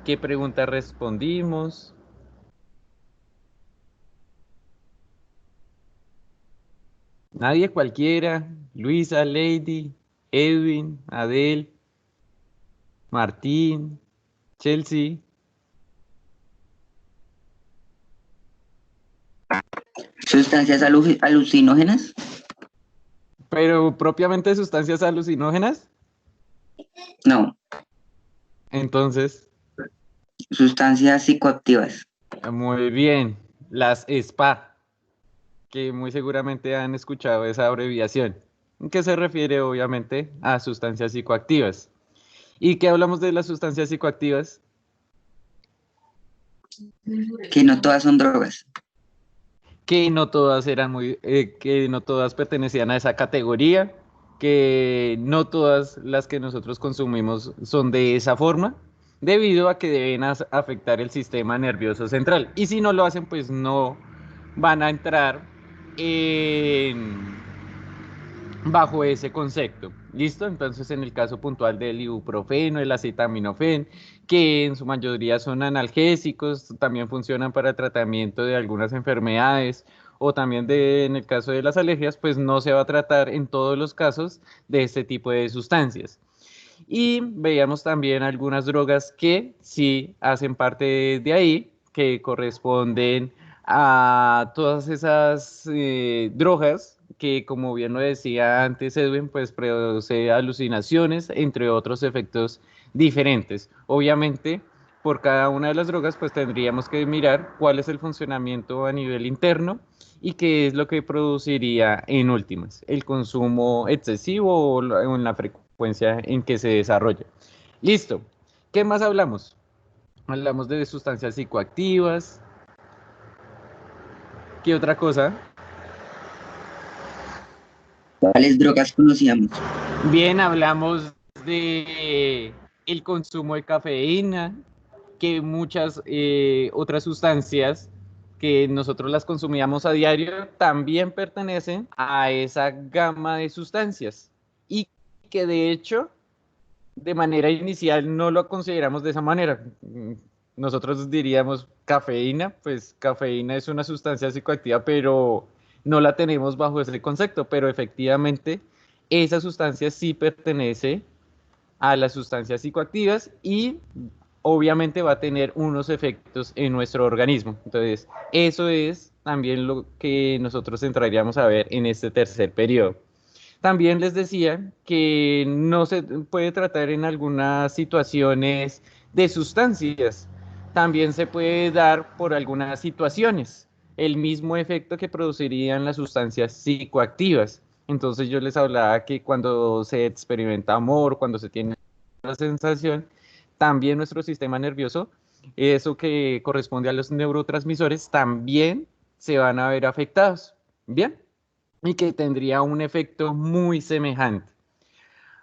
¿Qué pregunta respondimos? Nadie cualquiera. Luisa, Lady, Edwin, Adel, Martín, Chelsea. ¿Sustancias alucinógenas? Pero propiamente sustancias alucinógenas. No. Entonces, Sustancias psicoactivas. muy bien. Las SPA, que muy seguramente han escuchado esa abreviación, que se refiere obviamente a sustancias psicoactivas. ¿Y qué hablamos de las sustancias psicoactivas? Que no todas son drogas. Que no todas eran que no todas pertenecían a esa categoría, que no todas las que nosotros consumimos son de esa forma, debido a que deben afectar el sistema nervioso central. Y si no lo hacen, pues no van a entrar en bajo ese concepto. ¿Listo? Entonces, en el caso puntual del ibuprofeno, el acetaminofén, que en su mayoría son analgésicos, también funcionan para el tratamiento de algunas enfermedades o también en el caso de las alergias, pues no se va a tratar en todos los casos de este tipo de sustancias. Y veíamos también algunas drogas que sí hacen parte de ahí, que corresponden a todas esas drogas que, como bien lo decía antes Edwin, pues produce alucinaciones, entre otros efectos diferentes. Obviamente, por cada una de las drogas, pues tendríamos que mirar cuál es el funcionamiento a nivel interno y qué es lo que produciría en últimas, el consumo excesivo o en la frecuencia en que se desarrolla. Listo. ¿Qué más hablamos? Hablamos de sustancias psicoactivas. ¿Qué otra cosa? ¿Cuáles drogas conocíamos? Bien, hablamos de el consumo de cafeína, que muchas otras sustancias que nosotros las consumíamos a diario también pertenecen a esa gama de sustancias y que de hecho de manera inicial no lo consideramos de esa manera. Nosotros diríamos cafeína, pues cafeína es una sustancia psicoactiva, pero no la tenemos bajo ese concepto, pero efectivamente esa sustancia sí pertenece a las sustancias psicoactivas y obviamente va a tener unos efectos en nuestro organismo. Entonces, eso es también lo que nosotros entraríamos a ver en este tercer periodo. También les decía que no se puede tratar en algunas situaciones de sustancias. También se puede dar por algunas situaciones el mismo efecto que producirían las sustancias psicoactivas. Entonces yo les hablaba que cuando se experimenta amor, cuando se tiene la sensación, también nuestro sistema nervioso, eso que corresponde a los neurotransmisores, también se van a ver afectados. Bien, y que tendría un efecto muy semejante.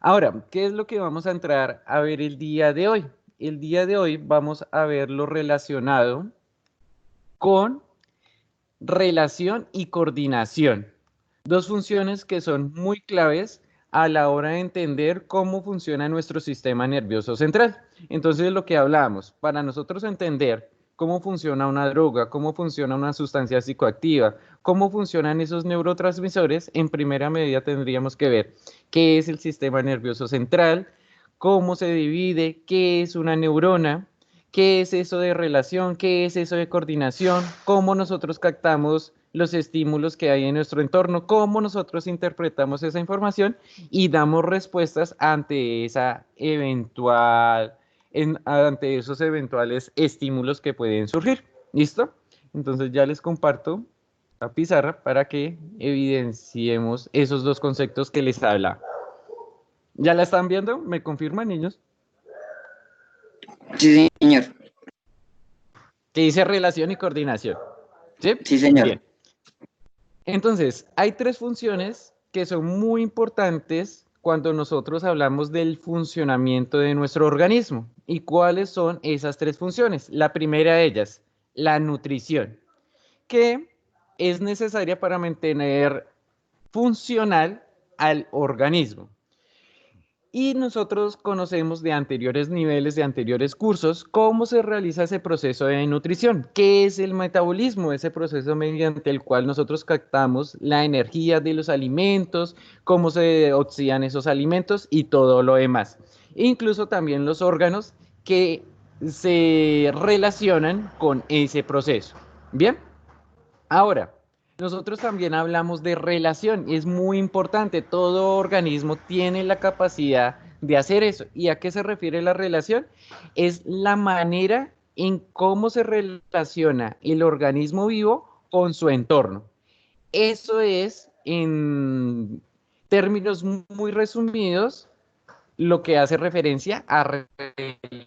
Ahora, ¿qué es lo que vamos a entrar a ver el día de hoy? El día de hoy vamos a ver lo relacionado con relación y coordinación. Dos funciones que son muy claves a la hora de entender cómo funciona nuestro sistema nervioso central. Entonces, lo que hablábamos, para nosotros entender cómo funciona una droga, cómo funciona una sustancia psicoactiva, cómo funcionan esos neurotransmisores, en primera medida tendríamos que ver qué es el sistema nervioso central, cómo se divide, qué es una neurona, qué es eso de relación, qué es eso de coordinación, cómo nosotros captamos los estímulos que hay en nuestro entorno, cómo nosotros interpretamos esa información y damos respuestas ante esa eventual, ante esos eventuales estímulos que pueden surgir. ¿Listo? Entonces ya les comparto la pizarra para que evidenciemos esos dos conceptos que les habla. ¿Ya la están viendo? ¿Me confirman, niños? Sí, señor. Que dice relación y coordinación. ¿Sí? Sí, señor. Bien. Entonces, hay tres funciones que son muy importantes cuando nosotros hablamos del funcionamiento de nuestro organismo. ¿Y cuáles son esas tres funciones? La primera de ellas, la nutrición, que es necesaria para mantener funcional al organismo. Y nosotros conocemos de anteriores niveles, de anteriores cursos, cómo se realiza ese proceso de nutrición, qué es el metabolismo, ese proceso mediante el cual nosotros captamos la energía de los alimentos, cómo se oxidan esos alimentos y todo lo demás. Incluso también los órganos que se relacionan con ese proceso. Bien, ahora, nosotros también hablamos de relación y es muy importante, todo organismo tiene la capacidad de hacer eso. ¿Y a qué se refiere la relación? Es la manera en cómo se relaciona el organismo vivo con su entorno. Eso es, en términos muy resumidos, lo que hace referencia a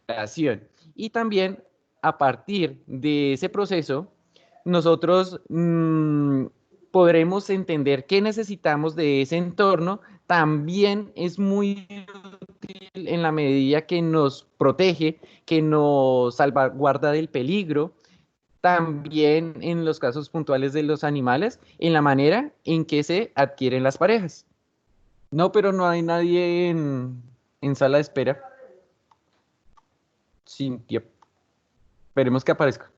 relación. Y también a partir de ese proceso, nosotros podremos entender qué necesitamos de ese entorno. También es muy útil en la medida que nos protege, que nos salvaguarda del peligro. También en los casos puntuales de los animales, en la manera en que se adquieren las parejas. No, pero no hay nadie en sala de espera. Cintia. Esperemos que aparezca.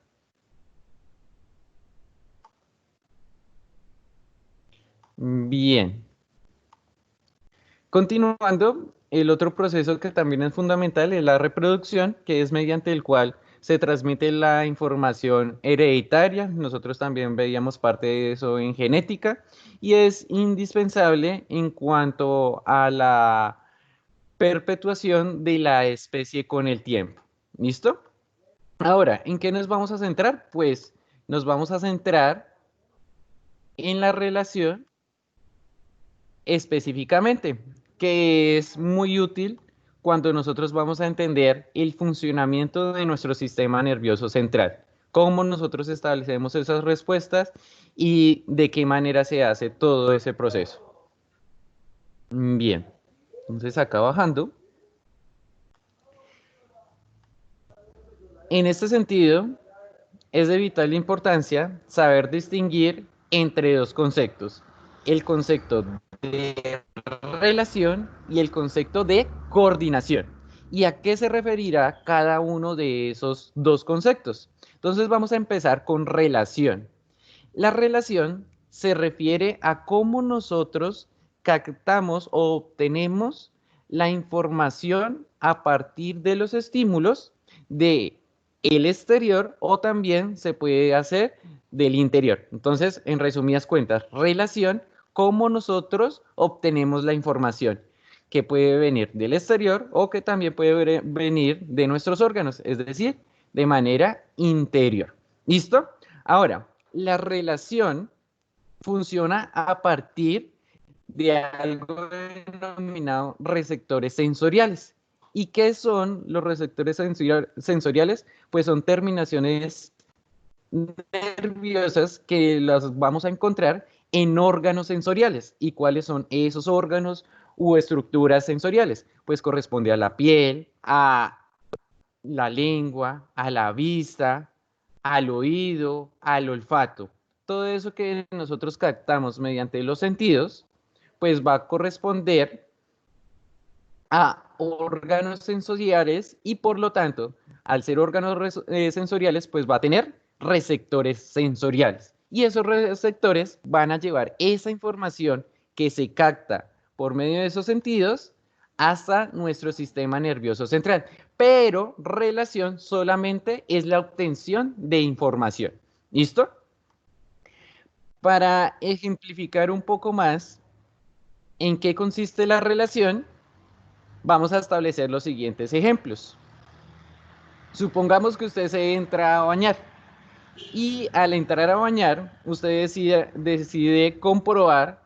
Bien. Continuando, el otro proceso que también es fundamental es la reproducción, que es mediante el cual se transmite la información hereditaria. Nosotros también veíamos parte de eso en genética y es indispensable en cuanto a la perpetuación de la especie con el tiempo. ¿Listo? Ahora, ¿en qué nos vamos a centrar? Pues nos vamos a centrar en la relación específicamente, que es muy útil cuando nosotros vamos a entender el funcionamiento de nuestro sistema nervioso central, cómo nosotros establecemos esas respuestas y de qué manera se hace todo ese proceso. Bien, entonces acá bajando. En este sentido, es de vital importancia saber distinguir entre dos conceptos, el concepto de relación y el concepto de coordinación. ¿Y a qué se referirá cada uno de esos dos conceptos? Entonces vamos a empezar con relación. La relación se refiere a cómo nosotros captamos o obtenemos la información a partir de los estímulos de el exterior o también se puede hacer del interior. Entonces, en resumidas cuentas, relación, cómo nosotros obtenemos la información, que puede venir del exterior o que también puede venir de nuestros órganos, es decir, de manera interior. ¿Listo? Ahora, la relación funciona a partir de algo denominado receptores sensoriales. ¿Y qué son los receptores sensoriales? Pues son terminaciones nerviosas que las vamos a encontrar en órganos sensoriales. ¿Y cuáles son esos órganos u estructuras sensoriales? Pues corresponde a la piel, a la lengua, a la vista, al oído, al olfato. Todo eso que nosotros captamos mediante los sentidos, pues va a corresponder a órganos sensoriales y por lo tanto, al ser órganos sensoriales, pues va a tener receptores sensoriales. Y esos receptores van a llevar esa información que se capta por medio de esos sentidos hasta nuestro sistema nervioso central. Pero relación solamente es la obtención de información. ¿Listo? Para ejemplificar un poco más en qué consiste la relación, vamos a establecer los siguientes ejemplos. Supongamos que usted se entra a bañar y al entrar a bañar, usted decide comprobar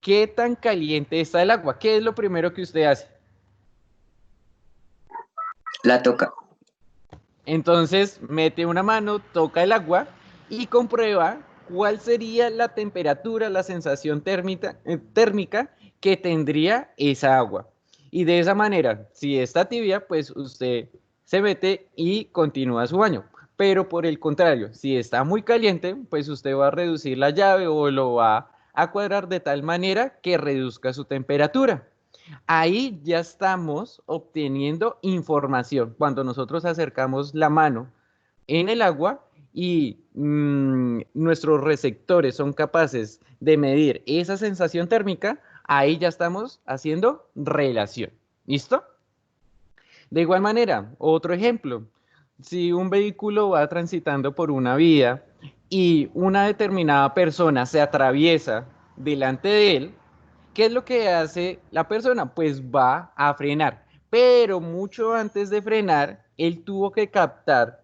qué tan caliente está el agua. ¿Qué es lo primero que usted hace? La toca. Entonces mete una mano, toca el agua y comprueba cuál sería la temperatura, la sensación térmica que tendría esa agua. Y de esa manera, si está tibia, pues usted se mete y continúa su baño. Pero por el contrario, si está muy caliente, pues usted va a reducir la llave o lo va a cuadrar de tal manera que reduzca su temperatura. Ahí ya estamos obteniendo información. Cuando nosotros acercamos la mano en el agua y nuestros receptores son capaces de medir esa sensación térmica, ahí ya estamos haciendo relación. ¿Listo? De igual manera, otro ejemplo, si un vehículo va transitando por una vía y una determinada persona se atraviesa delante de él, ¿qué es lo que hace la persona? Pues va a frenar, pero mucho antes de frenar, él tuvo que captar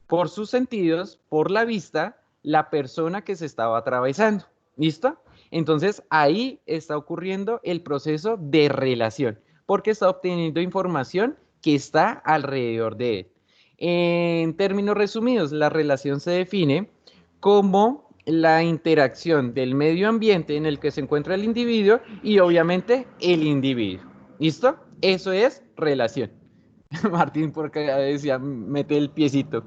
por sus sentidos, por la vista, la persona que se estaba atravesando. ¿Listo? Entonces ahí está ocurriendo el proceso de relación, porque está obteniendo información que está alrededor de él. En términos resumidos, la relación se define como la interacción del medio ambiente en el que se encuentra el individuo y obviamente el individuo. ¿Listo? Eso es relación. Martín, porque decía, mete el piecito,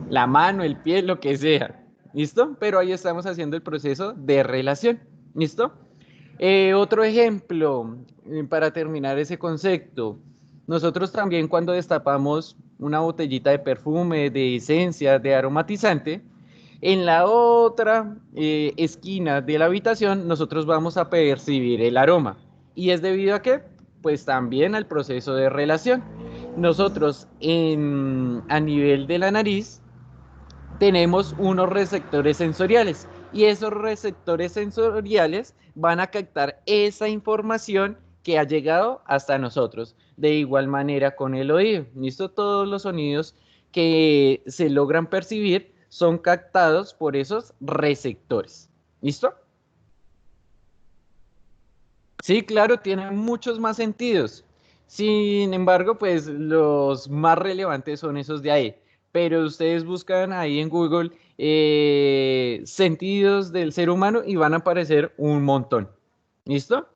la mano, el pie, lo que sea. ¿Listo? Pero ahí estamos haciendo el proceso de relación. ¿Listo? Otro ejemplo, para terminar ese concepto. Nosotros también cuando destapamos una botellita de perfume, de esencia, de aromatizante, en la otra esquina de la habitación nosotros vamos a percibir el aroma. ¿Y es debido a qué? Pues también al proceso de relación. Nosotros a nivel de la nariz tenemos unos receptores sensoriales y esos receptores sensoriales van a captar esa información que ha llegado hasta nosotros. De igual manera con el oído. ¿Listo? Todos los sonidos que se logran percibir son captados por esos receptores. ¿Listo? Sí, claro, tienen muchos más sentidos. Sin embargo, pues los más relevantes son esos de ahí. Pero ustedes buscan ahí en Google sentidos del ser humano y van a aparecer un montón. ¿Listo?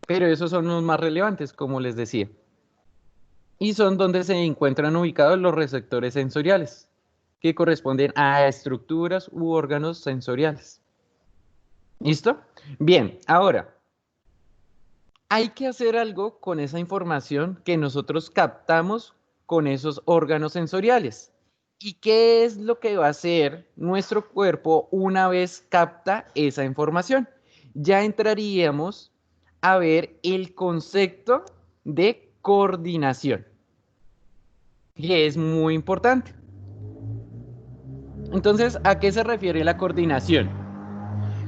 Pero esos son los más relevantes, como les decía. Y son donde se encuentran ubicados los receptores sensoriales, que corresponden a estructuras u órganos sensoriales. ¿Listo? Bien, ahora hay que hacer algo con esa información que nosotros captamos con esos órganos sensoriales. ¿Y qué es lo que va a hacer nuestro cuerpo una vez capta esa información? Ya entraríamos a ver el concepto de coordinación, que es muy importante. Entonces, ¿a qué se refiere la coordinación?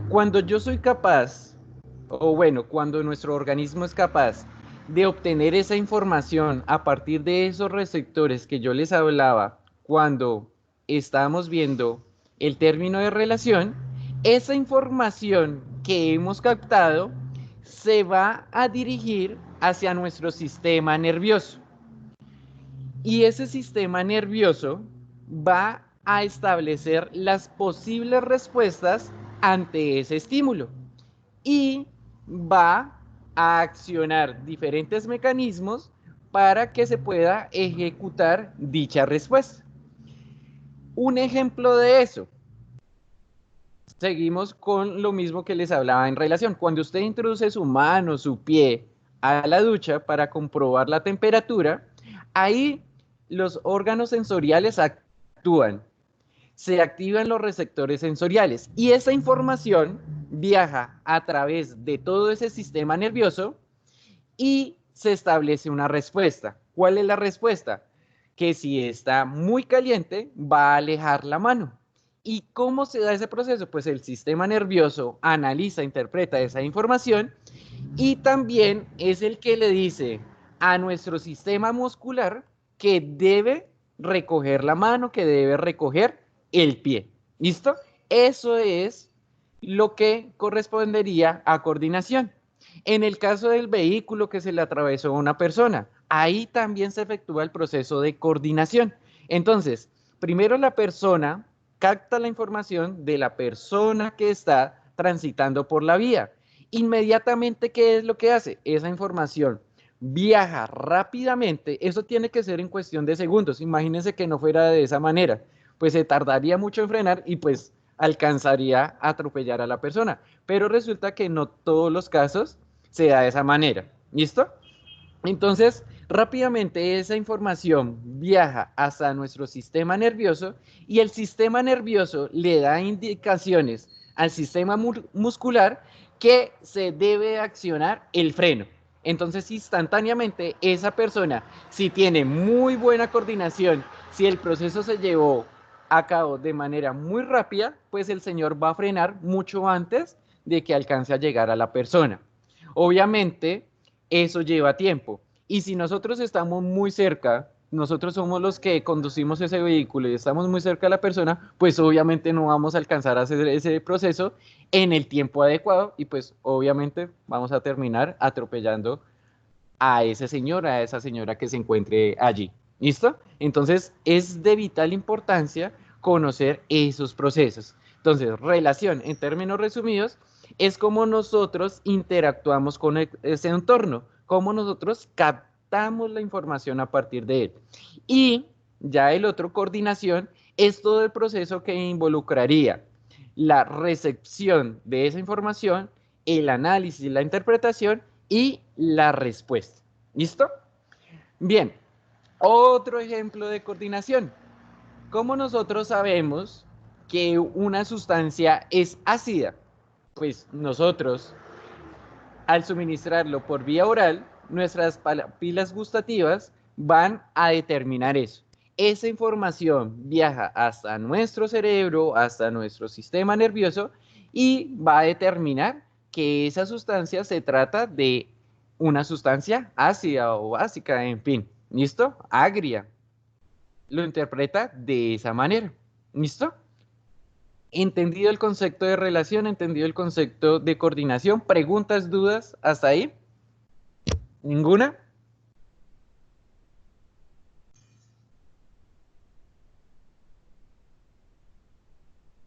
Cuando yo soy capaz, o bueno, cuando nuestro organismo es capaz de obtener esa información a partir de esos receptores que yo les hablaba cuando estábamos viendo el término de relación, esa información que hemos captado se va a dirigir hacia nuestro sistema nervioso. Y ese sistema nervioso va a establecer las posibles respuestas ante ese estímulo y va a accionar diferentes mecanismos para que se pueda ejecutar dicha respuesta. Un ejemplo de eso, seguimos con lo mismo que les hablaba en relación. Cuando usted introduce su mano, su pie a la ducha para comprobar la temperatura, ahí los órganos sensoriales actúan, se activan los receptores sensoriales y esa información viaja a través de todo ese sistema nervioso y se establece una respuesta. ¿Cuál es la respuesta? Que si está muy caliente va a alejar la mano. ¿Y cómo se da ese proceso? Pues el sistema nervioso analiza, interpreta esa información y también es el que le dice a nuestro sistema muscular que debe recoger la mano, que debe recoger el pie. ¿Listo? Eso es lo que correspondería a coordinación. En el caso del vehículo que se le atravesó a una persona, ahí también se efectúa el proceso de coordinación. Entonces, primero la persona capta la información de la persona que está transitando por la vía. Inmediatamente, ¿qué es lo que hace? Esa información viaja rápidamente. Eso tiene que ser en cuestión de segundos. Imagínense que no fuera de esa manera. Pues se tardaría mucho en frenar y pues alcanzaría a atropellar a la persona. Pero resulta que no todos los casos se da de esa manera. ¿Listo? Entonces, rápidamente esa información viaja hasta nuestro sistema nervioso y el sistema nervioso le da indicaciones al sistema muscular que se debe accionar el freno. Entonces, instantáneamente, esa persona, si tiene muy buena coordinación, si el proceso se llevó a cabo de manera muy rápida, pues el señor va a frenar mucho antes de que alcance a llegar a la persona. Obviamente, eso lleva tiempo. Y si nosotros estamos muy cerca, nosotros somos los que conducimos ese vehículo y estamos muy cerca de la persona, pues obviamente no vamos a alcanzar a hacer ese proceso en el tiempo adecuado y pues obviamente vamos a terminar atropellando a ese señor, a esa señora que se encuentre allí. ¿Listo? Entonces es de vital importancia conocer esos procesos. Entonces, relación, en términos resumidos, es cómo nosotros interactuamos con ese entorno, cómo nosotros captamos la información a partir de él. Y ya el otro, coordinación, es todo el proceso que involucraría la recepción de esa información, el análisis, la interpretación y la respuesta. ¿Listo? Bien, otro ejemplo de coordinación. ¿Cómo nosotros sabemos que una sustancia es ácida? Pues nosotros, al suministrarlo por vía oral, nuestras papilas gustativas van a determinar eso. Esa información viaja hasta nuestro cerebro, hasta nuestro sistema nervioso y va a determinar que esa sustancia se trata de una sustancia ácida o básica, en fin. ¿Listo? Agria. Lo interpreta de esa manera. ¿Listo? Entendido el concepto de relación, entendido el concepto de coordinación. ¿Preguntas, dudas hasta ahí? ¿Ninguna?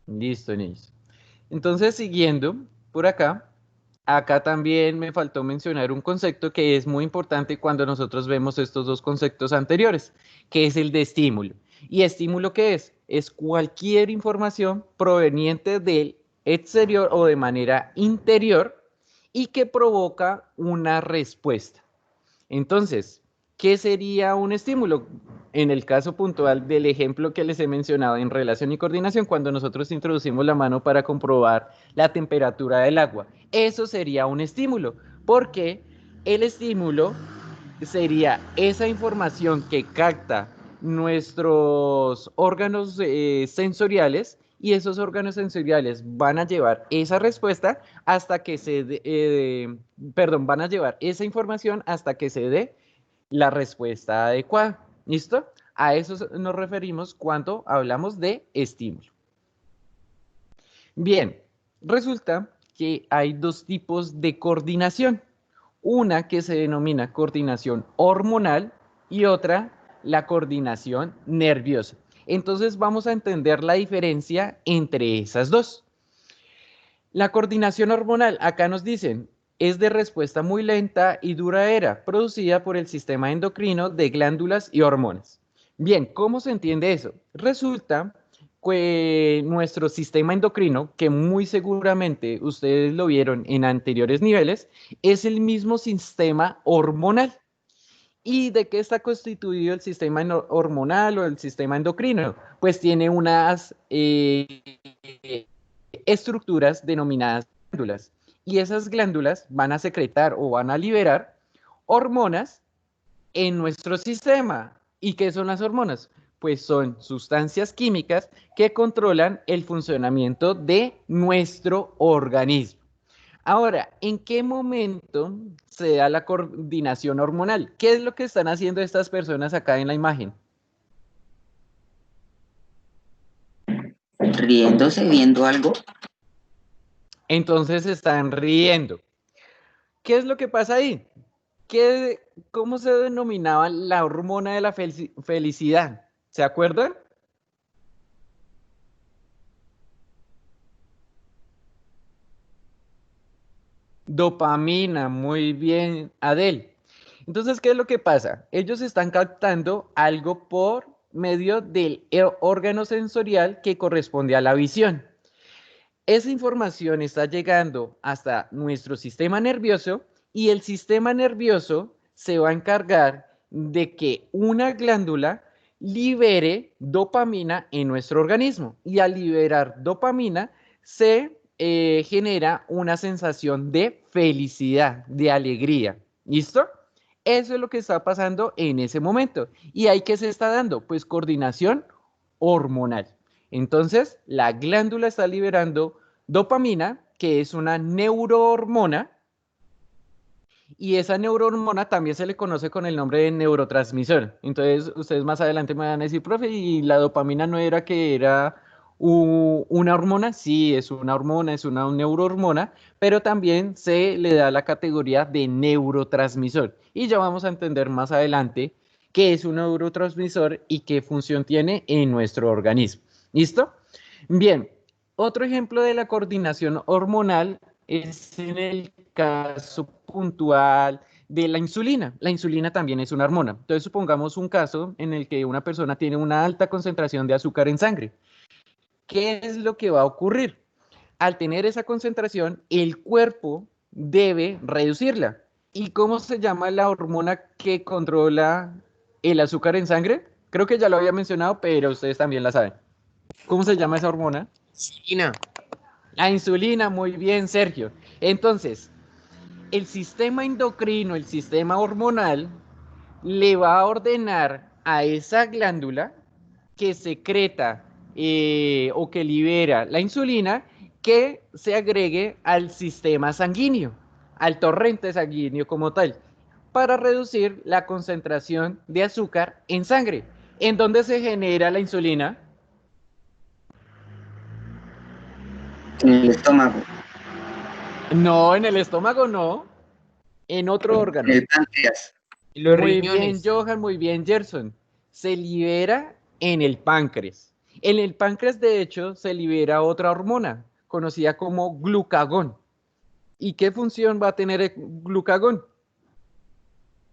Listo, niños. Entonces, siguiendo por acá, acá también me faltó mencionar un concepto que es muy importante cuando nosotros vemos estos dos conceptos anteriores, que es el de estímulo. ¿Y estímulo qué es? Es cualquier información proveniente del exterior o de manera interior y que provoca una respuesta. Entonces, ¿qué sería un estímulo? En el caso puntual del ejemplo que les he mencionado en relación y coordinación, cuando nosotros introducimos la mano para comprobar la temperatura del agua, eso sería un estímulo, porque el estímulo sería esa información que capta nuestros órganos sensoriales y esos órganos sensoriales van a llevar esa respuesta hasta que van a llevar esa información hasta que se dé la respuesta adecuada. ¿Listo? A eso nos referimos cuando hablamos de estímulo. Bien, resulta que hay dos tipos de coordinación. Una que se denomina coordinación hormonal y otra la coordinación nerviosa. Entonces vamos a entender la diferencia entre esas dos. La coordinación hormonal, acá nos dicen, es de respuesta muy lenta y duradera, producida por el sistema endocrino de glándulas y hormonas. Bien, ¿cómo se entiende eso? Resulta que nuestro sistema endocrino, que muy seguramente ustedes lo vieron en anteriores niveles, es el mismo sistema hormonal. ¿Y de qué está constituido el sistema hormonal o el sistema endocrino? Pues tiene unas estructuras denominadas glándulas. Y esas glándulas van a secretar o van a liberar hormonas en nuestro sistema. ¿Y qué son las hormonas? Pues son sustancias químicas que controlan el funcionamiento de nuestro organismo. Ahora, ¿en qué momento se da la coordinación hormonal? ¿Qué es lo que están haciendo estas personas acá en la imagen? Riéndose, viendo algo. Entonces están riendo. ¿Qué es lo que pasa ahí? ¿Cómo se denominaba la hormona de la felicidad? ¿Se acuerdan? Dopamina, muy bien, Adel. Entonces, ¿qué es lo que pasa? Ellos están captando algo por medio del órgano sensorial que corresponde a la visión. Esa información está llegando hasta nuestro sistema nervioso y el sistema nervioso se va a encargar de que una glándula libere dopamina en nuestro organismo y al liberar dopamina se genera una sensación de felicidad, de alegría. ¿Listo? Eso es lo que está pasando en ese momento. ¿Y ahí qué se está dando? Pues coordinación hormonal. Entonces, la glándula está liberando dopamina, que es una neurohormona, y esa neurohormona también se le conoce con el nombre de neurotransmisor. Entonces, ustedes más adelante me van a decir, profe, ¿y la dopamina no era que era una hormona? Sí, es una hormona, es una neurohormona, pero también se le da la categoría de neurotransmisor. Y ya vamos a entender más adelante qué es un neurotransmisor y qué función tiene en nuestro organismo. ¿Listo? Bien, otro ejemplo de la coordinación hormonal es en el caso puntual de la insulina. La insulina también es una hormona. Entonces, supongamos un caso en el que una persona tiene una alta concentración de azúcar en sangre. ¿Qué es lo que va a ocurrir? Al tener esa concentración, el cuerpo debe reducirla. ¿Y cómo se llama la hormona que controla el azúcar en sangre? Creo que ya lo había mencionado, pero ustedes también la saben. ¿Cómo se llama esa hormona? Insulina. La insulina, muy bien, Sergio. Entonces, el sistema endocrino, el sistema hormonal, le va a ordenar a esa glándula que secreta o que libera la insulina que se agregue al sistema sanguíneo, al torrente sanguíneo como tal, para reducir la concentración de azúcar en sangre. ¿En dónde se genera la insulina? En el estómago, No, en el estómago no, en otro en órgano. el páncreas, Y los Muy bien, riñones. Johan, muy bien, Gerson. Se libera en el páncreas. En el páncreas, de hecho, se libera otra hormona conocida como glucagón. ¿Y qué función va a tener el glucagón?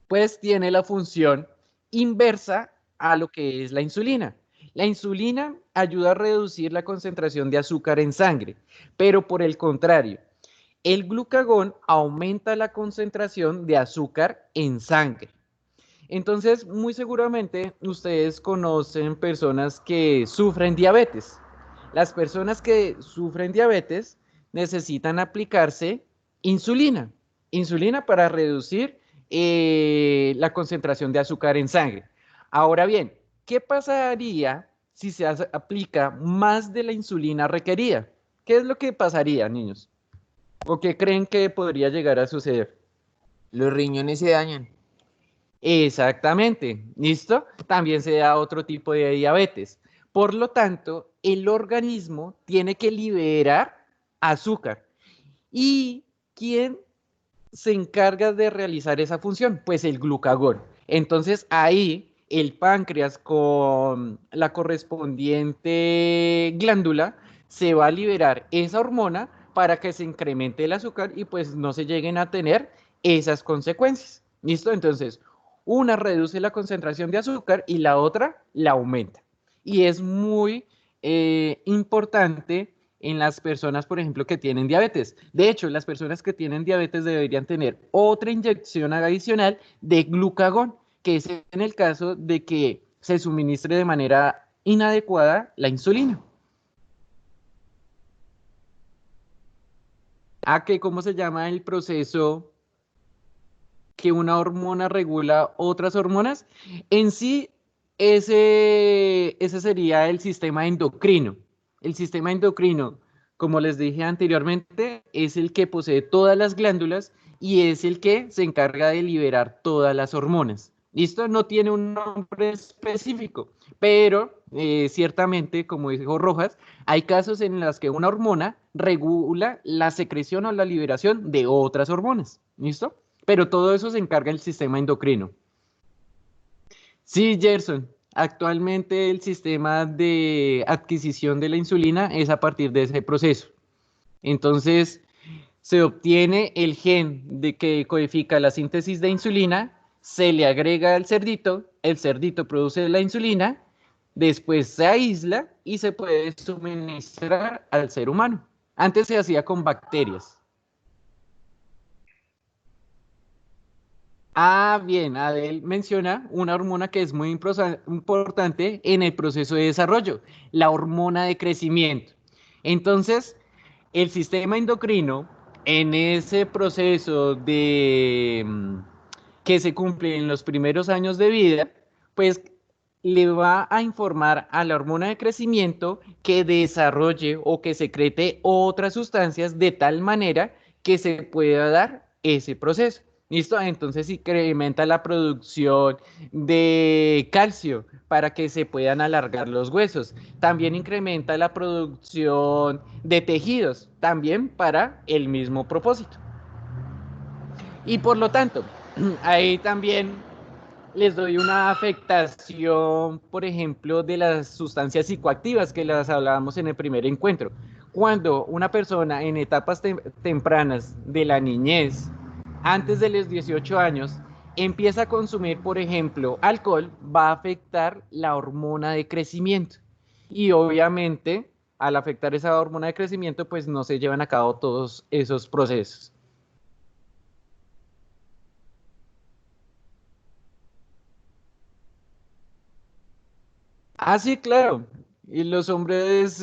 Pues tiene la función inversa a lo que es la insulina. La insulina ayuda a reducir la concentración de azúcar en sangre, pero por el contrario, el glucagón aumenta la concentración de azúcar en sangre. Entonces, muy seguramente ustedes conocen personas que sufren diabetes. Las personas que sufren diabetes necesitan aplicarse insulina, insulina para reducir la concentración de azúcar en sangre. Ahora bien, ¿qué pasaría si se aplica más de la insulina requerida? ¿Qué es lo que pasaría, niños? ¿O qué creen que podría llegar a suceder? Los riñones se dañan. Exactamente, ¿listo? También se da otro tipo de diabetes. Por lo tanto, el organismo tiene que liberar azúcar. ¿Y quién se encarga de realizar esa función? Pues el glucagón. Entonces ahí el páncreas con la correspondiente glándula se va a liberar esa hormona para que se incremente el azúcar y pues no se lleguen a tener esas consecuencias. ¿Listo? Entonces, una reduce la concentración de azúcar y la otra la aumenta. Y es muy importante en las personas, por ejemplo, que tienen diabetes. De hecho, las personas que tienen diabetes deberían tener otra inyección adicional de glucagón, que es en el caso de que se suministre de manera inadecuada la insulina. ¿A qué? ¿Cómo se llama el proceso que una hormona regula otras hormonas? En sí, ese sería el sistema endocrino. El sistema endocrino, como les dije anteriormente, es el que posee todas las glándulas y es el que se encarga de liberar todas las hormonas. ¿Listo? No tiene un nombre específico, pero ciertamente, como dijo Rojas, hay casos en los que una hormona regula la secreción o la liberación de otras hormonas. ¿Listo? Pero todo eso se encarga el sistema endocrino. Sí, Gerson, actualmente el sistema de adquisición de la insulina es a partir de ese proceso. Entonces, se obtiene el gen de que codifica la síntesis de insulina, se le agrega al cerdito, el cerdito produce la insulina, después se aísla y se puede suministrar al ser humano. Antes se hacía con bacterias. Ah, bien, Adel menciona una hormona que es muy importante en el proceso de desarrollo, la hormona de crecimiento. Entonces, el sistema endocrino, en ese proceso de que se cumple en los primeros años de vida, pues le va a informar a la hormona de crecimiento que desarrolle o que secrete otras sustancias de tal manera que se pueda dar ese proceso. ¿Listo? Entonces incrementa la producción de calcio para que se puedan alargar los huesos. También incrementa la producción de tejidos, también para el mismo propósito. Y por lo tanto, ahí también les doy una afectación, por ejemplo, de las sustancias psicoactivas que las hablábamos en el primer encuentro. Cuando una persona en etapas tempranas de la niñez, antes de los 18 años, empieza a consumir, por ejemplo, alcohol, va a afectar la hormona de crecimiento. Y obviamente, al afectar esa hormona de crecimiento, pues no se llevan a cabo todos esos procesos. Ah, sí, claro. Y los hombres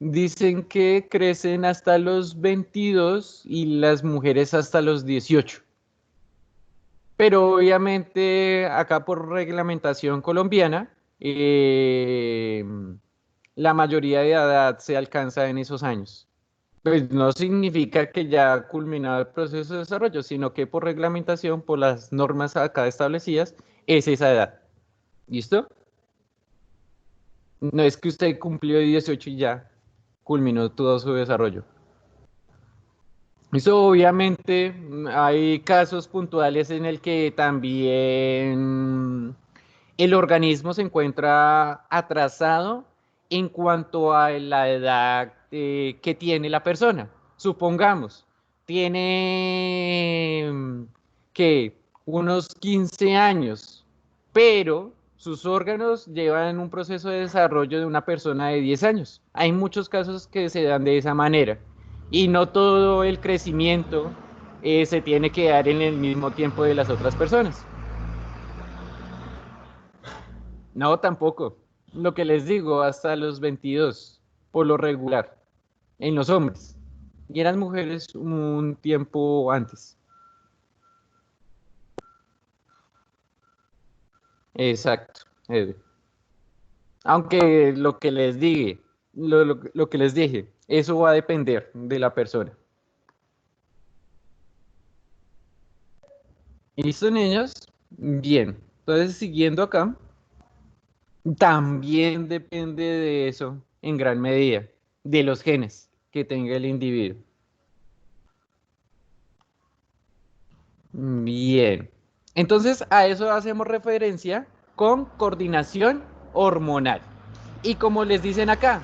dicen que crecen hasta los 22 y las mujeres hasta los 18. Pero obviamente acá por reglamentación colombiana, la mayoría de edad se alcanza en esos años. Pues no significa que ya ha culminado el proceso de desarrollo, sino que por reglamentación, por las normas acá establecidas, es esa edad. ¿Listo? No es que usted cumplió 18 y ya culminó todo su desarrollo. Eso obviamente hay casos puntuales en el que también el organismo se encuentra atrasado en cuanto a la edad que tiene la persona. Supongamos, tiene que unos 15 años, pero sus órganos llevan un proceso de desarrollo de una persona de 10 años. Hay muchos casos que se dan de esa manera y no todo el crecimiento se tiene que dar en el mismo tiempo de las otras personas. No, tampoco. Lo que les digo, hasta los 22, por lo regular, en los hombres. Y en las mujeres un tiempo antes. Exacto. Aunque lo que les dije, lo que les dije, eso va a depender de la persona. ¿Listo, niños? Bien. Entonces, siguiendo acá, también depende de eso en gran medida, de los genes que tenga el individuo. Bien. Entonces, a eso hacemos referencia con coordinación hormonal. Y como les dicen acá,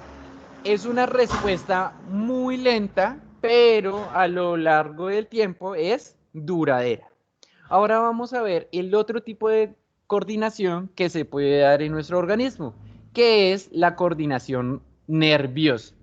es una respuesta muy lenta, pero a lo largo del tiempo es duradera. Ahora vamos a ver el otro tipo de coordinación que se puede dar en nuestro organismo, que es la coordinación nerviosa.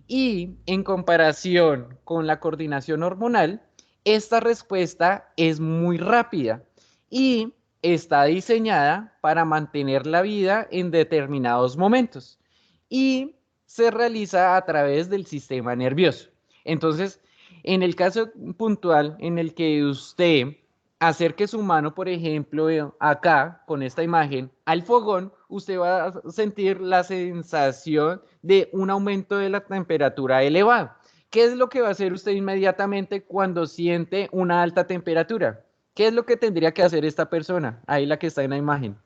Y en comparación con la coordinación hormonal, esta respuesta es muy rápida y está diseñada para mantener la vida en determinados momentos y se realiza a través del sistema nervioso. Entonces, en el caso puntual en el que usted acerque su mano, por ejemplo, acá con esta imagen al fogón, usted va a sentir la sensación de un aumento de la temperatura elevada. ¿Qué es lo que va a hacer usted inmediatamente cuando siente una alta temperatura? ¿Qué es lo que tendría que hacer esta persona? Ahí la que está en la imagen.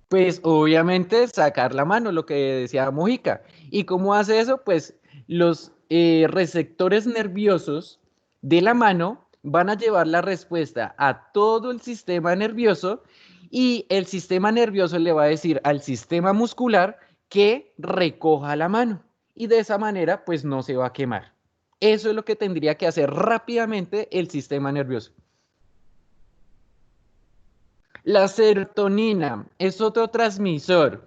Pues obviamente sacar la mano, lo que decía Mojica. ¿Y cómo hace eso? Pues los receptores nerviosos de la mano van a llevar la respuesta a todo el sistema nervioso y el sistema nervioso le va a decir al sistema muscular que recoja la mano y de esa manera pues no se va a quemar. Eso es lo que tendría que hacer rápidamente el sistema nervioso. La serotonina es otro transmisor.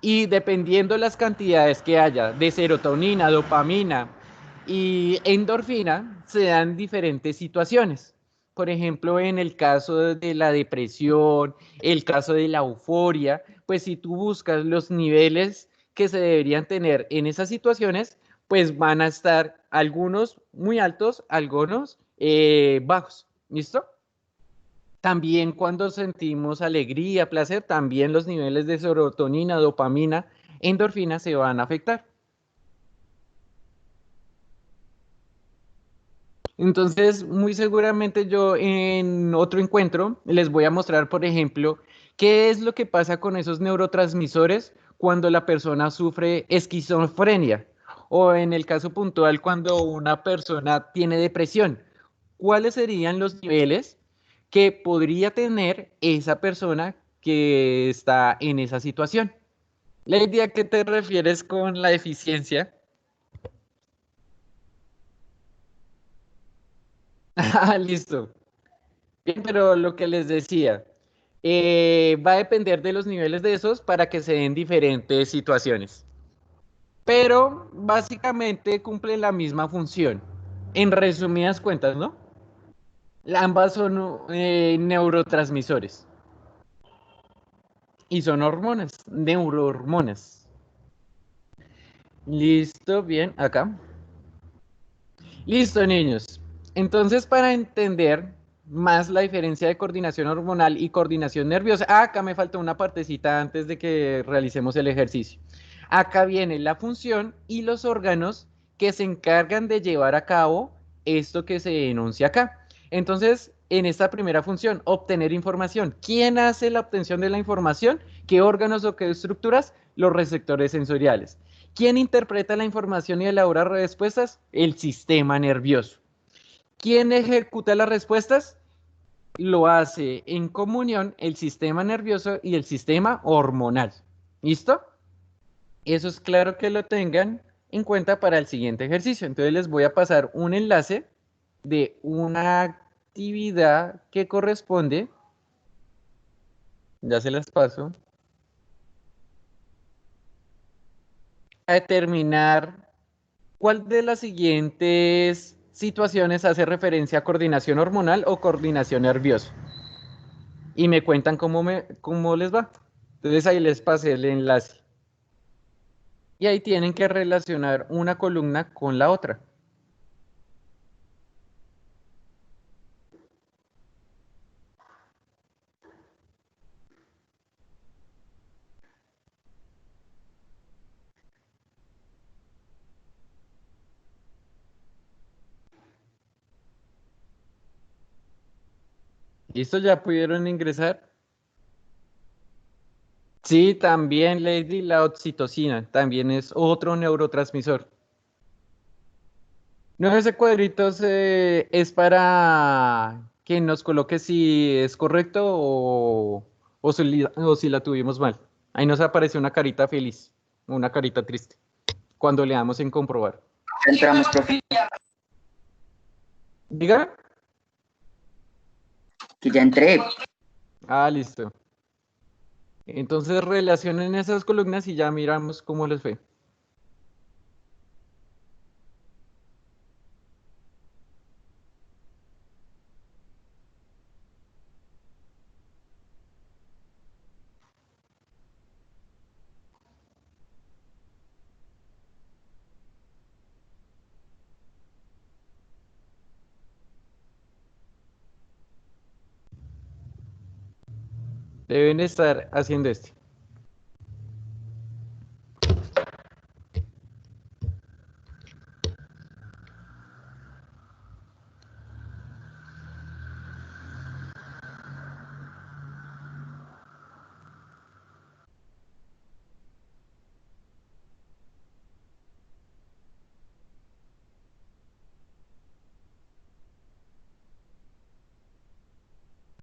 Y dependiendo las cantidades que haya de serotonina, dopamina y endorfina, se dan diferentes situaciones. Por ejemplo, en el caso de la depresión, el caso de la euforia, pues si tú buscas los niveles que se deberían tener en esas situaciones, pues van a estar algunos muy altos, algunos bajos. ¿Listo? También cuando sentimos alegría, placer, también los niveles de serotonina, dopamina, endorfina se van a afectar. Entonces, muy seguramente yo en otro encuentro les voy a mostrar, por ejemplo, qué es lo que pasa con esos neurotransmisores cuando la persona sufre esquizofrenia o en el caso puntual cuando una persona tiene depresión. ¿Cuáles serían los niveles que podría tener esa persona que está en esa situación? Lady, ¿a qué te refieres con la deficiencia? Ah, listo. Bien, pero lo que les decía, va a depender de los niveles de esos para que se den diferentes situaciones. Pero básicamente cumplen la misma función. En resumidas cuentas, ¿no? Ambas son neurotransmisores y son hormonas, neurohormonas. Listo, bien, acá. Listo, niños. Entonces, para entender más la diferencia de coordinación hormonal y coordinación nerviosa, acá me falta una partecita antes de que realicemos el ejercicio. Acá viene la función y los órganos que se encargan de llevar a cabo esto que se enuncia acá. Entonces, en esta primera función, obtener información. ¿Quién hace la obtención de la información? ¿Qué órganos o qué estructuras? Los receptores sensoriales. ¿Quién interpreta la información y elabora respuestas? El sistema nervioso. ¿Quién ejecuta las respuestas? Lo hace en comunión el sistema nervioso y el sistema hormonal. ¿Listo? Eso es claro que lo tengan en cuenta para el siguiente ejercicio. Entonces les voy a pasar un enlace de una actividad que corresponde. Ya se las paso. A determinar cuál de las siguientes situaciones hace referencia a coordinación hormonal o coordinación nerviosa. Y me cuentan cómo les va. Entonces ahí les pasé el enlace. Y ahí tienen que relacionar una columna con la otra. ¿Listo? ¿Ya pudieron ingresar? Sí, también, Lady, la oxitocina. También es otro neurotransmisor. No, ese cuadrito es para que nos coloque si es correcto o si la tuvimos mal. Ahí nos aparece una carita feliz, una carita triste, cuando le damos en comprobar. Entramos, profe. Diga. Que ya entré. Ah, listo. Entonces relacionen esas columnas y ya miramos cómo les fue. Deben estar haciendo esto.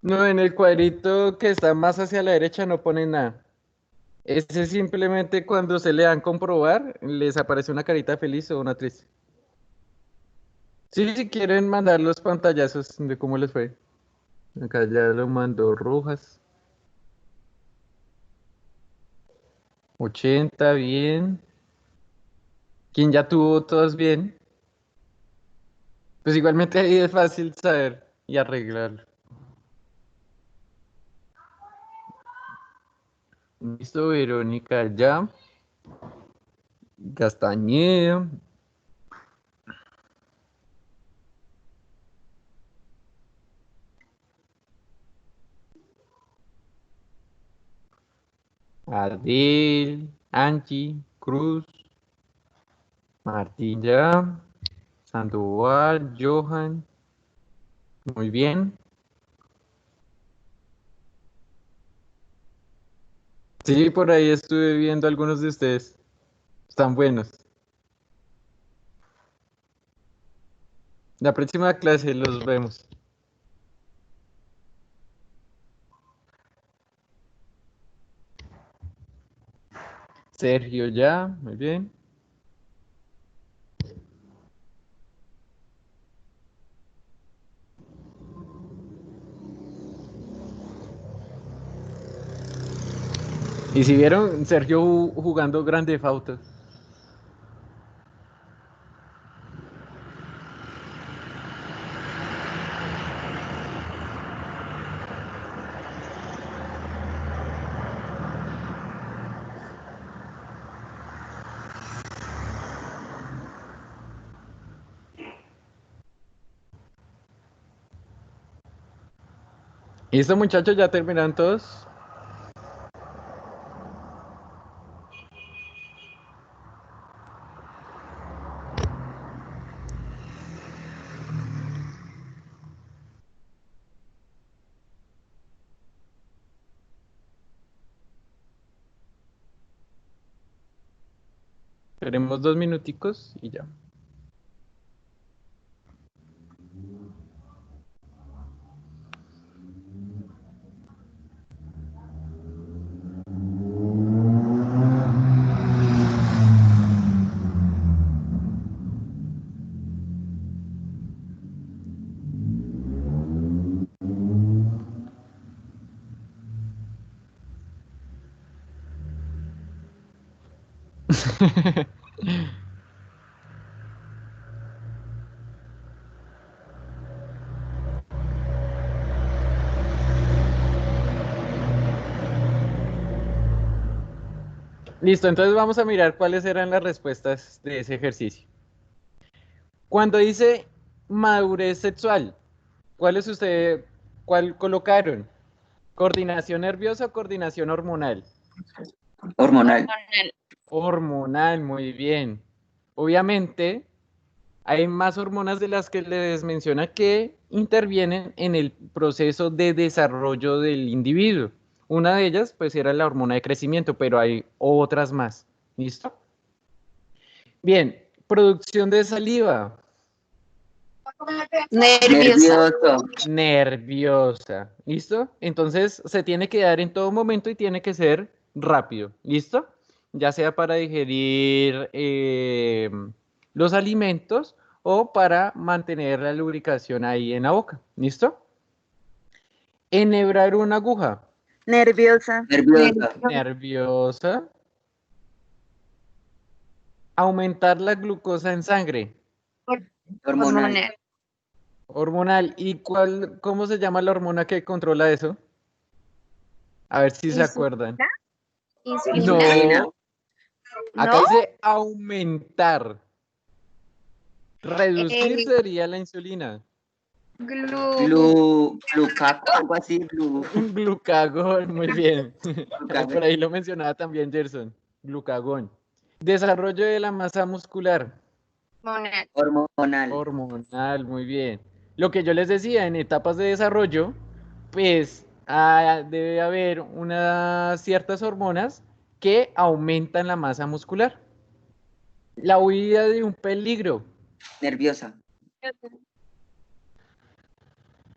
No, en el cuadrito que está más hacia la derecha no pone nada. Ese simplemente cuando se le dan comprobar, les aparece una carita feliz o una triste. Sí, si quieren mandar los pantallazos de cómo les fue. Acá ya lo mandó Rojas. 80, bien. ¿Quién ya tuvo todos bien? Pues igualmente ahí es fácil saber y arreglarlo. Listo, Verónica ya. Castañeda. Adel, Angie, Cruz, Martín ya. Sandoval, Johan. Muy bien. Sí, por ahí estuve viendo algunos de ustedes. Están buenos. La próxima clase los vemos. Sergio ya, muy bien. Y si vieron Sergio jugando Grande Theft Auto. ¿Listo, muchachos? ¿Ya terminaron todos? Tenemos 2 minuticos y ya. Listo, entonces vamos a mirar cuáles eran las respuestas de ese ejercicio. Cuando dice madurez sexual, cuál colocaron? ¿Coordinación nerviosa o coordinación hormonal? Hormonal. Hormonal, muy bien. Obviamente, hay más hormonas de las que les menciona que intervienen en el proceso de desarrollo del individuo. Una de ellas, pues, era la hormona de crecimiento, pero hay otras más. ¿Listo? Bien, producción de saliva. Nervioso. Nerviosa. ¿Listo? Entonces, se tiene que dar en todo momento y tiene que ser rápido. ¿Listo? Ya sea para digerir los alimentos o para mantener la lubricación ahí en la boca. ¿Listo? Enhebrar una aguja. Nerviosa. Nerviosa. Nerviosa. Aumentar la glucosa en sangre. Hormonal. Hormonal. ¿Y cómo se llama la hormona que controla eso? A ver si se acuerdan. Insulina. No. Acá dice aumentar. Reducir sería la insulina. Glucaco, algo así. Un glucagón, muy bien. Glucagón. Por ahí lo mencionaba también Gerson. Glucagón. Desarrollo de la masa muscular. Hormonal. Hormonal, muy bien. Lo que yo les decía, en etapas de desarrollo, pues debe haber unas ciertas hormonas que aumentan la masa muscular. La huida de un peligro. Nerviosa.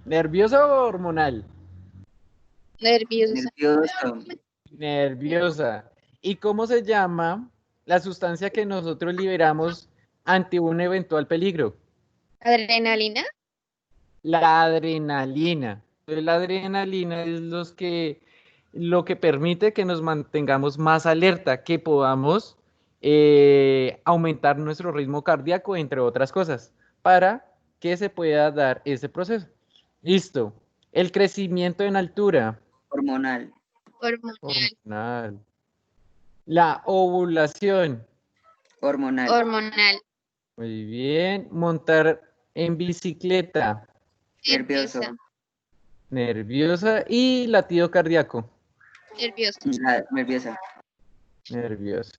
¿Nerviosa o hormonal? Nervioso. Nerviosa. ¿Y cómo se llama la sustancia que nosotros liberamos ante un eventual peligro? Adrenalina. La adrenalina. Entonces, la adrenalina es los que lo que permite que nos mantengamos más alerta, que podamos aumentar nuestro ritmo cardíaco, entre otras cosas, para que se pueda dar ese proceso. Listo. El crecimiento en altura. Hormonal. Hormonal. La ovulación. Hormonal. Hormonal. Muy bien. Montar en bicicleta. Nervioso. Nerviosa. Y latido cardíaco. Nervioso. Nerviosa. Nervioso.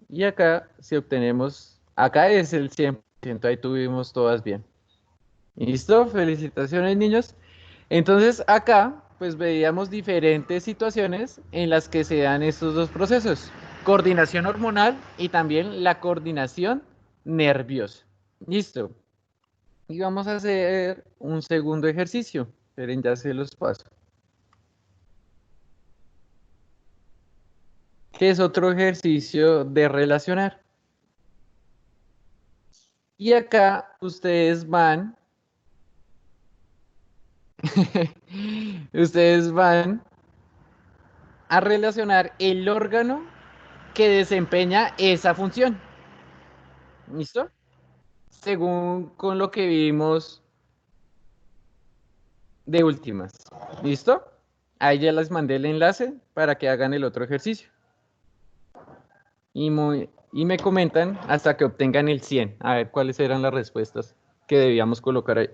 Y acá, si obtenemos, acá es el 100%, ahí tuvimos todas bien. ¿Listo? Felicitaciones, niños. Entonces, acá, pues veíamos diferentes situaciones en las que se dan estos dos procesos. Coordinación hormonal y también la coordinación nerviosa. Listo. Y vamos a hacer un segundo ejercicio. Esperen, ya se los paso. Que es otro ejercicio de relacionar. Y acá ustedes van, ustedes van a relacionar el órgano que desempeña esa función. ¿Listo? Según con lo que vimos de últimas. ¿Listo? Ahí ya les mandé el enlace para que hagan el otro ejercicio. Y me comentan hasta que obtengan el 100. A ver cuáles eran las respuestas que debíamos colocar ahí.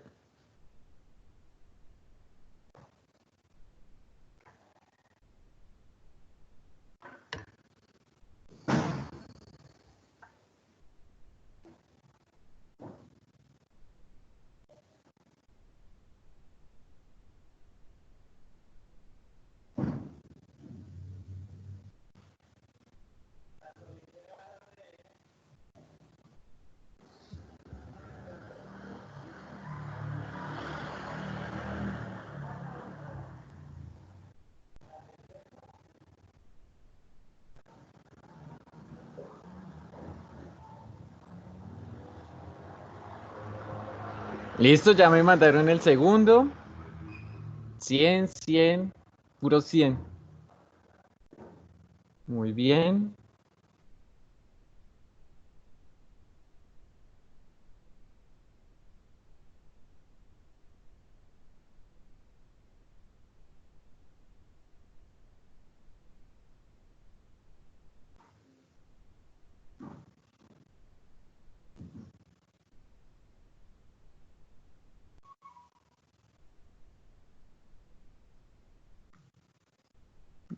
Listo, ya me mandaron el segundo. 100, 100, puro 100. Muy bien.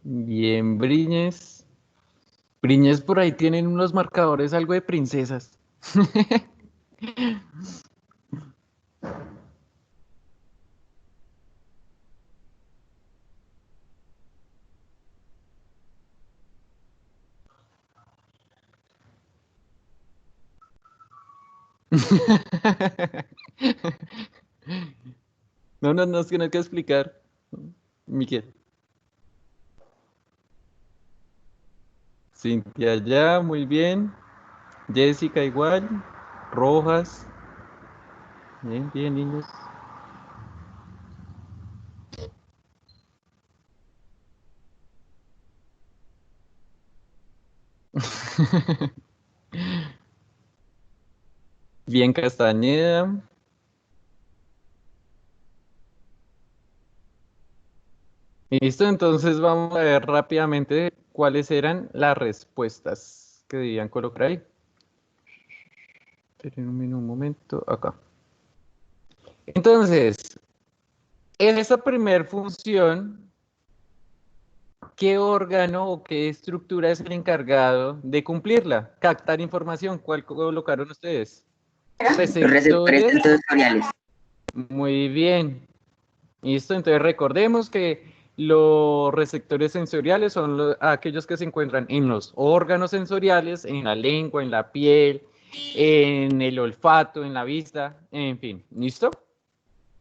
Bien, Briñes. Briñes por ahí tienen unos marcadores algo de princesas. No, nos tienes que explicar, Miguel. Cintia ya, muy bien. Jessica igual. Rojas. Bien, bien, niños. Bien, Castañeda. Listo, entonces vamos a ver rápidamente cuáles eran las respuestas que debían colocar ahí. Esperen un momento, acá. Entonces, en esta primera función, ¿qué órgano o qué estructura es el encargado de cumplirla? Captar información. ¿Cuál colocaron ustedes? Receptores sensoriales. Muy bien. Listo, entonces recordemos que los receptores sensoriales son aquellos que se encuentran en los órganos sensoriales, en la lengua, en la piel, en el olfato, en la vista, en fin. ¿Listo?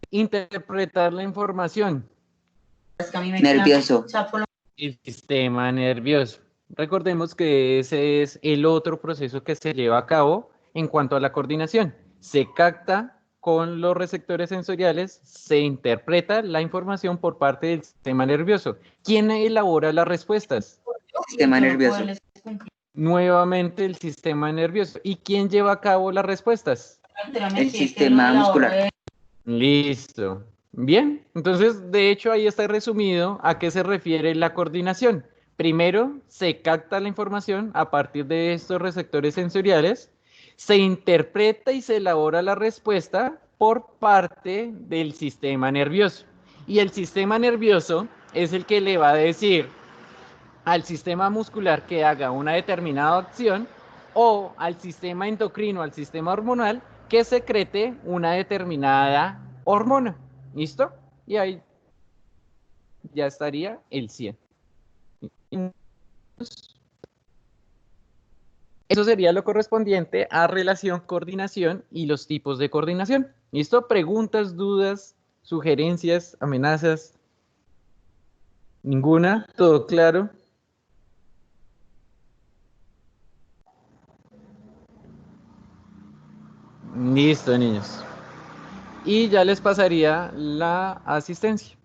Interpretar la información. Nervioso. El sistema nervioso. Recordemos que ese es el otro proceso que se lleva a cabo en cuanto a la coordinación. Se capta con los receptores sensoriales, se interpreta la información por parte del sistema nervioso. ¿Quién elabora las respuestas? Sistema nervioso. Nuevamente el sistema nervioso. ¿Y quién lleva a cabo las respuestas? El sistema muscular. Listo. Bien, entonces de hecho ahí está resumido a qué se refiere la coordinación. Primero se capta la información a partir de estos receptores sensoriales, se interpreta y se elabora la respuesta por parte del sistema nervioso. Y el sistema nervioso es el que le va a decir al sistema muscular que haga una determinada acción o al sistema endocrino, al sistema hormonal, que secrete una determinada hormona. ¿Listo? Y ahí ya estaría el 100. Eso sería lo correspondiente a relación, coordinación y los tipos de coordinación. ¿Listo? Preguntas, dudas, sugerencias, amenazas. ¿Ninguna? ¿Todo claro? Listo, niños. Y ya les pasaría la asistencia.